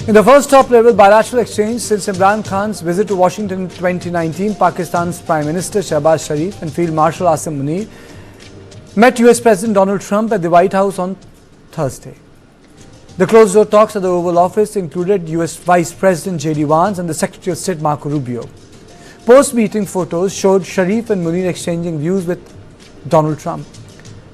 In the first top-level bilateral exchange since Imran Khan's visit to Washington in 2019, Pakistan's Prime Minister Shehbaz Sharif and Field Marshal Asim Munir met US President Donald Trump at the White House on Thursday. The closed-door talks at the Oval Office included US Vice President J.D. Vance and the Secretary of State Marco Rubio. Post-meeting photos showed Sharif and Munir exchanging views with Donald Trump.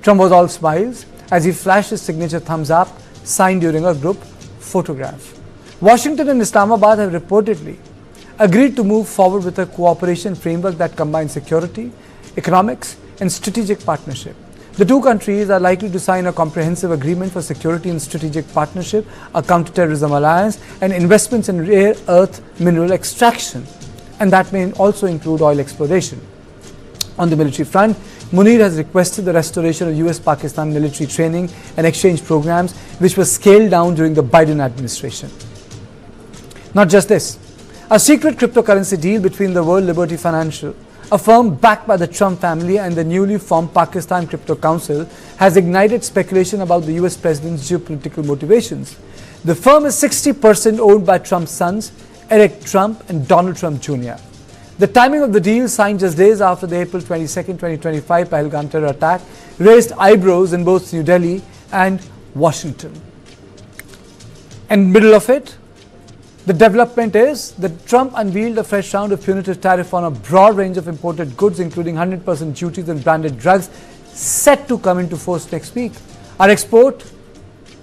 Trump was all smiles as he flashed his signature thumbs up, signed during a group photograph. Washington and Islamabad have reportedly agreed to move forward with a cooperation framework that combines security, economics, and strategic partnership. The two countries are likely to sign a comprehensive agreement for security and strategic partnership, a counterterrorism alliance, and investments in rare earth mineral extraction, and that may also include oil exploration. On the military front, Munir has requested the restoration of US-Pakistan military training and exchange programs, which were scaled down during the Biden administration. Not just this, a secret cryptocurrency deal between the World Liberty Financial, a firm backed by the Trump family, and the newly formed Pakistan Crypto Council has ignited speculation about the US president's geopolitical motivations. The firm is 60% owned by Trump's sons, Eric Trump and Donald Trump Jr. The timing of the deal, signed just days after the April 22, 2025 Pahalgam terror attack, raised eyebrows in both New Delhi and Washington. In the middle of it, the development is that Trump unveiled a fresh round of punitive tariff on a broad range of imported goods, including 100% duties on branded drugs, set to come into force next week. Our export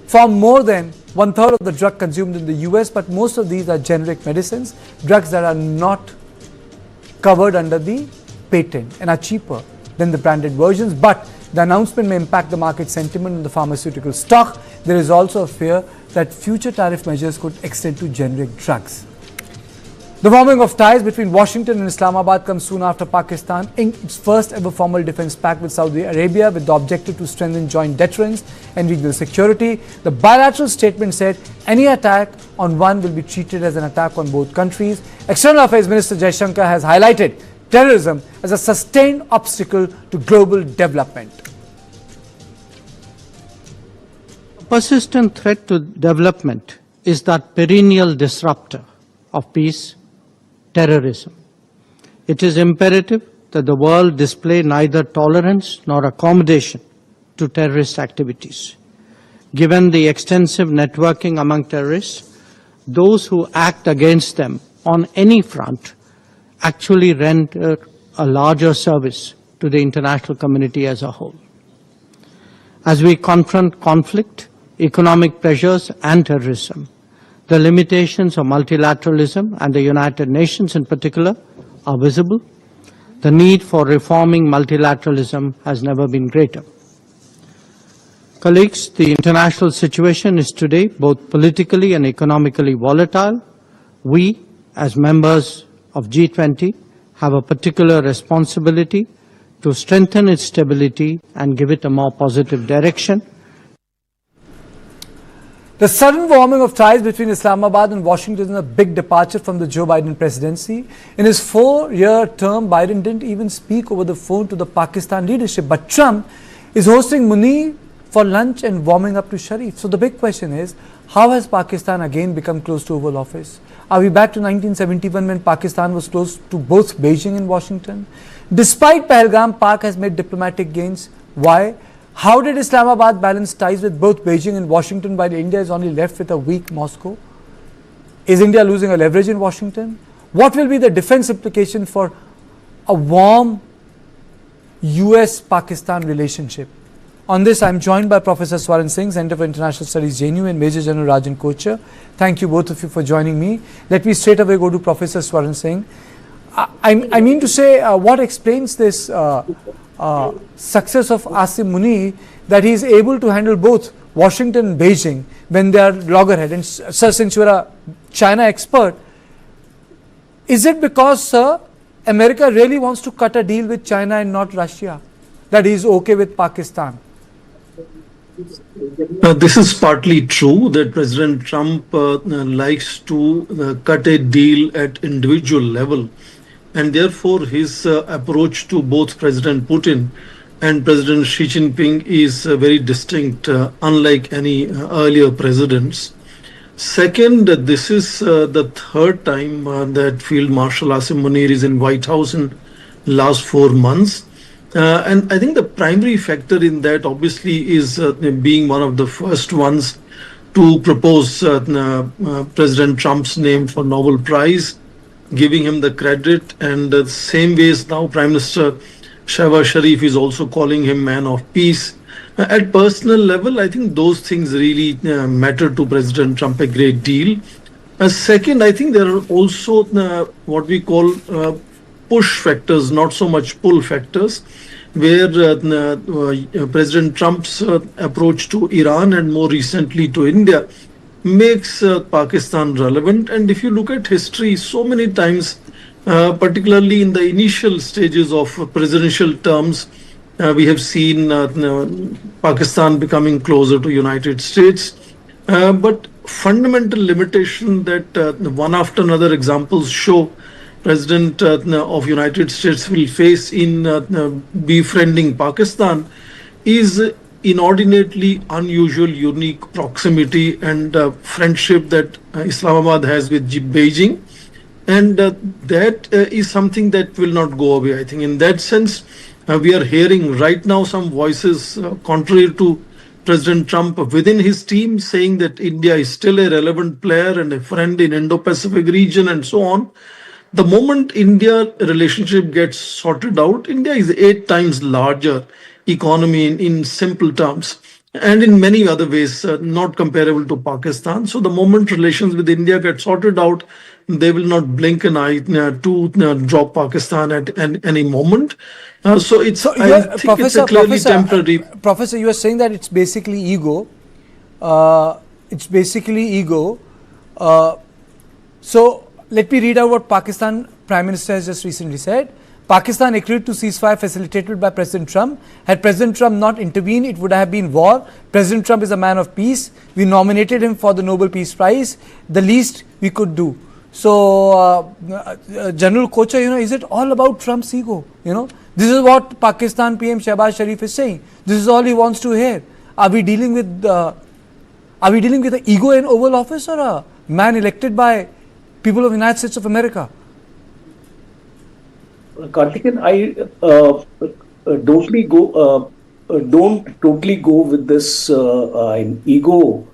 form more than one-third of the drug consumed in the US, but most of these are generic medicines, drugs that are not covered under the patent and are cheaper than the branded versions. But the announcement may impact the market sentiment in the pharmaceutical stock. There is also a fear that future tariff measures could extend to generic drugs. The warming of ties between Washington and Islamabad comes soon after Pakistan inked its first ever formal defense pact with Saudi Arabia with the objective to strengthen joint deterrence and regional security. The bilateral statement said any attack on one will be treated as an attack on both countries. External Affairs Minister Jaishankar has highlighted terrorism as a sustained obstacle to global development. A persistent threat to development is that perennial disruptor of peace, terrorism. It is imperative that the world display neither tolerance nor accommodation to terrorist activities. Given the extensive networking among terrorists, those who act against them on any front actually render a larger service to the international community as a whole. As we confront conflict, economic pressures and terrorism, the limitations of multilateralism and the United Nations in particular are visible. The need for reforming multilateralism has never been greater. Colleagues, the international situation is today both politically and economically volatile. We, as members of G20, have a particular responsibility to strengthen its stability and give it a more positive direction. The sudden warming of ties between Islamabad and Washington is a big departure from the Joe Biden presidency. In his 4-year term, Biden didn't even speak over the phone to the Pakistan leadership. But Trump is hosting Munir for lunch and warming up to Sharif. So the big question is, how has Pakistan again become close to Oval Office? Are we back to 1971 when Pakistan was close to both Beijing and Washington? Despite Pahalgam, Pak has made diplomatic gains. Why? How did Islamabad balance ties with both Beijing and Washington while India is only left with a weak Moscow? Is India losing a leverage in Washington? What will be the defense implication for a warm US-Pakistan relationship? On this, I am joined by Professor Swaran Singh, Center for International Studies, JNU, and Major General Rajan Kochar. Thank you both of you for joining me. Let me straight away go to Professor Swaran Singh. I mean to say, what explains this success of Asim Munir, that he is able to handle both Washington and Beijing when they are loggerhead? And sir, since you are a China expert, is it because, sir, America really wants to cut a deal with China and not Russia, that he is okay with Pakistan? This is partly true, that President Trump likes to cut a deal at individual level, and therefore his approach to both President Putin and President Xi Jinping is very distinct, unlike any earlier presidents. Second, this is the third time that Field Marshal Asim Munir is in White House in last 4 months. And I think the primary factor in that obviously is being one of the first ones to propose President Trump's name for Nobel Prize, giving him the credit. And the same ways now Prime Minister Shehbaz Sharif is also calling him man of peace. At personal level, I think those things really matter to President Trump a great deal. Second, I think there are also what we call push factors, not so much pull factors, where President Trump's approach to Iran and more recently to India makes Pakistan relevant. And if you look at history, so many times, particularly in the initial stages of presidential terms, we have seen Pakistan becoming closer to United States. But fundamental limitation that one after another examples show President of United States will face in befriending Pakistan is inordinately unusual, unique proximity and friendship that Islamabad has with Beijing. And that is something that will not go away. I think in that sense, we are hearing right now some voices contrary to President Trump within his team saying that India is still a relevant player and a friend in Indo-Pacific region and so on. The moment India relationship gets sorted out, India is 8 times larger economy in simple terms and in many other ways not comparable to Pakistan. So the moment relations with India get sorted out, they will not blink an eye to drop Pakistan at any moment. So it's I think it's a clearly temporary. Professor, you are saying that it's basically ego. It's basically ego. So let me read out what Pakistan Prime Minister has just recently said. Pakistan agreed to ceasefire facilitated by President Trump. Had President Trump not intervened, it would have been war. President Trump is a man of peace. We nominated him for the Nobel Peace Prize. The least we could do. So, General Kocha, is it all about Trump's ego? This is what Pakistan PM Shehbaz Sharif is saying. This is all he wants to hear. Are we dealing with an ego in Oval Office or a man elected by people of the United States of America? Karthikeyan, I don't totally go with this ego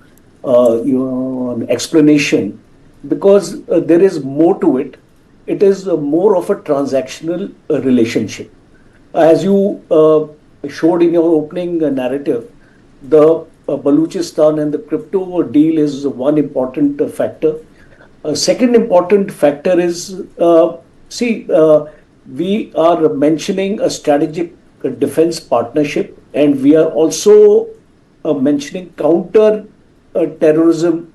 explanation, because there is more to it. It is more of a transactional relationship. As you showed in your opening narrative, the Baluchistan and the crypto deal is one important factor. Second important factor is, we are mentioning a strategic defense partnership, and we are also mentioning counter-terrorism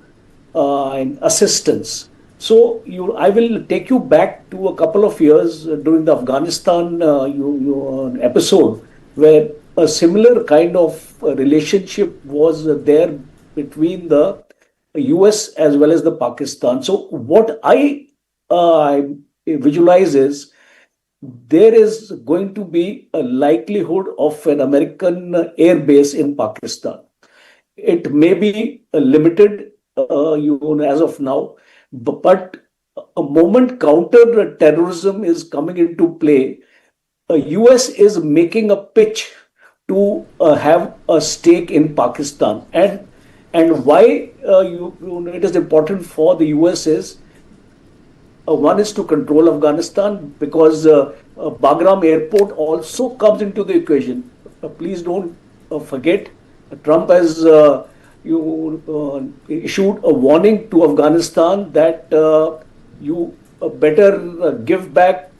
and assistance. So I will take you back to a couple of years during the Afghanistan episode, where a similar kind of relationship was there between the US as well as the Pakistan. So what I visualize is there is going to be a likelihood of an American air base in Pakistan. It may be limited, as of now, but a moment counter-terrorism is coming into play, US is making a pitch to have a stake in Pakistan. And why it is important for the US is, one is to control Afghanistan, because Bagram airport also comes into the equation. Please don't forget, Trump has issued a warning to Afghanistan that you better give back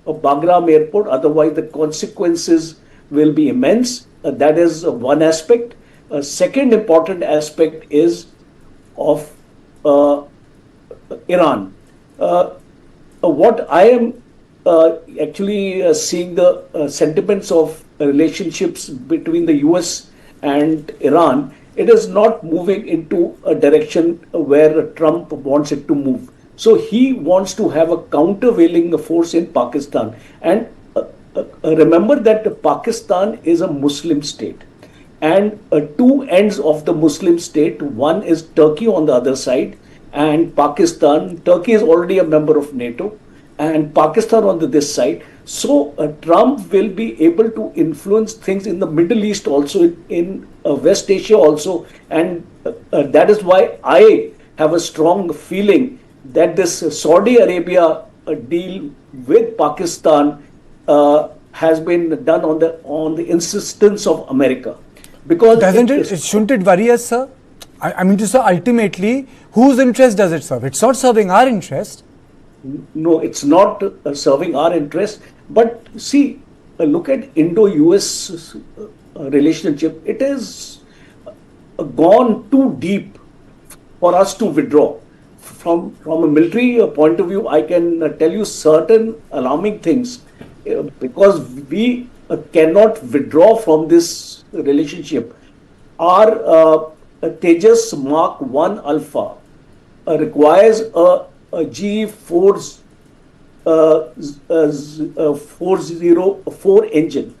Bagram airport, otherwise the consequences will be immense. That is one aspect. Second important aspect is of Iran. What I am actually seeing the sentiments of relationships between the US and Iran, it is not moving into a direction where Trump wants it to move. So he wants to have a countervailing force in Pakistan. And remember that Pakistan is a Muslim state. And two ends of the Muslim state, one is Turkey on the other side, and Pakistan. Turkey is already a member of NATO, and Pakistan on this side. So Trump will be able to influence things in the Middle East also, in West Asia also, and that is why I have a strong feeling that this Saudi Arabia deal with Pakistan has been done on the insistence of America, because Shouldn't it worry us, sir? I mean to say, ultimately, whose interest does it serve? It's not serving our interest. No, it's not serving our interest. But see, look at Indo-US relationship. It is gone too deep for us to withdraw. From a military point of view, I can tell you certain alarming things, because we cannot withdraw from this relationship. Our Tejas Mark 1 Alpha requires a G4 404 engine.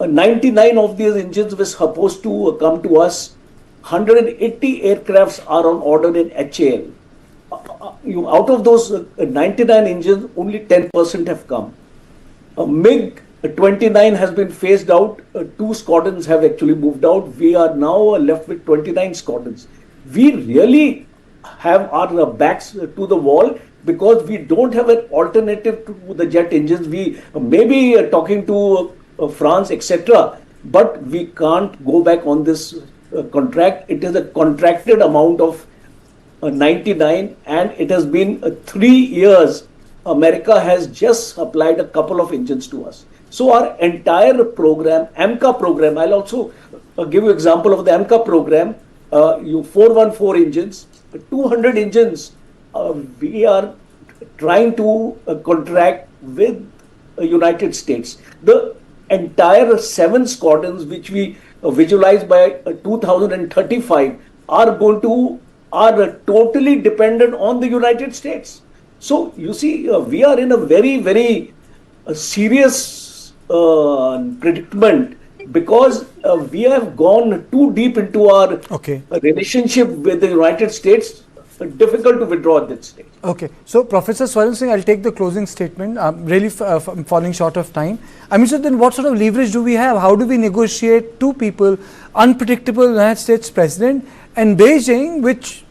99 of these engines were supposed to come to us. 180 aircrafts are on order in HAL. Out of those 99 engines, only 10% have come. MiG 29 has been phased out. 2 squadrons have actually moved out. We are now left with 29 squadrons. We really have our backs to the wall, because we don't have an alternative to the jet engines. We may be talking to France, etc., but we can't go back on this contract. It is a contracted amount of 99, and it has been 3 years. America has just supplied a couple of engines to us. So our entire program, AMCA program, I'll also give you example of the AMCA program. 414 engines, 200 engines. We are trying to contract with United States. The entire 7 squadrons, which we visualize by 2035, are totally dependent on the United States. So you see, we are in a very, very serious predicament, because we have gone too deep into our relationship with the United States. Difficult to withdraw at that stage. Okay, so Professor Swaran Singh, I'll take the closing statement. Really falling short of time. I mean, so then what sort of leverage do we have? How do we negotiate 2 people, unpredictable United States president and Beijing, which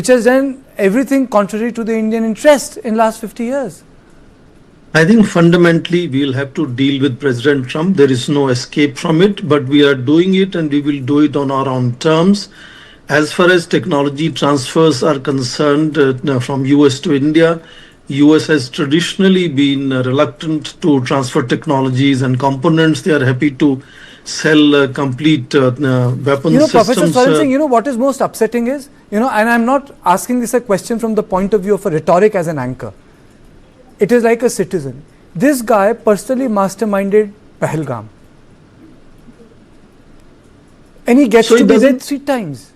has done everything contrary to the Indian interest in last 50 years? I think fundamentally we'll have to deal with President Trump. There is no escape from it, but we are doing it, and we will do it on our own terms. As far as technology transfers are concerned, from US to India, US has traditionally been reluctant to transfer technologies and components. They are happy to sell complete weapon systems. Professor Swaran Singh, what is most upsetting is, and I'm not asking this a question from the point of view of a rhetoric as an anchor. It is like a citizen. This guy personally masterminded Pahalgam. And he gets to be there 3 times.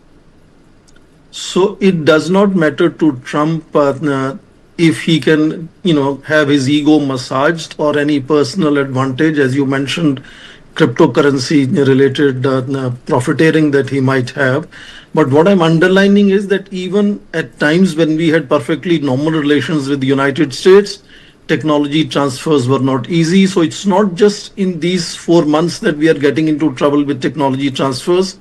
So it does not matter to Trump if he can, have his ego massaged or any personal advantage, as you mentioned, cryptocurrency related profiteering that he might have. But what I'm underlining is that even at times when we had perfectly normal relations with the United States, technology transfers were not easy. So it's not just in these 4 months that we are getting into trouble with technology transfers.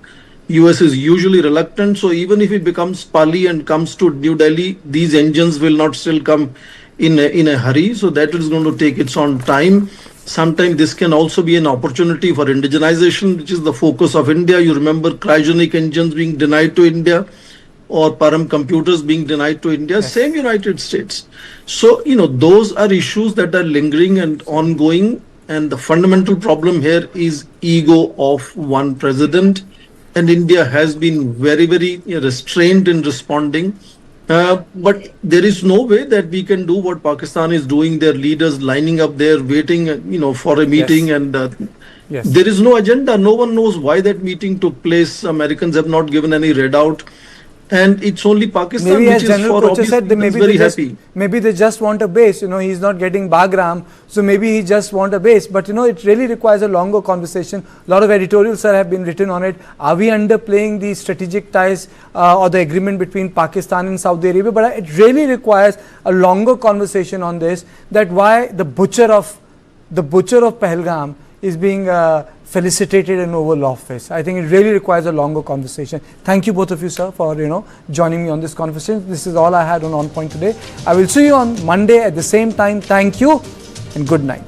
US is usually reluctant, so even if it becomes Pali and comes to New Delhi, these engines will not still come in a hurry. So that is going to take its own time. Sometimes this can also be an opportunity for indigenization, which is the focus of India. You remember cryogenic engines being denied to India, or Param computers being denied to India, yes. Same United States. So, those are issues that are lingering and ongoing. And the fundamental problem here is ego of one president. And India has been very, very restrained in responding. But there is no way that we can do what Pakistan is doing. Their leaders lining up there, waiting, for a meeting. Yes. And there is no agenda. No one knows why that meeting took place. Americans have not given any readout. and it's only Pakistan Maybe which as is General for Kocher obvious said, reasons very happy. maybe they just want a base. He's not getting Bagram, so maybe he just want a base. But it really requires a longer conversation. A lot of editorials have been written on it. Are we underplaying the strategic ties or the agreement between Pakistan and Saudi Arabia? But it really requires a longer conversation on this. That why the butcher of Pahalgam is being felicitated in Oval Office. I think it really requires a longer conversation. Thank you both of you, sir, for joining me on this conversation. This is all I had on Point today. I will see you on Monday at the same time. Thank you and good night.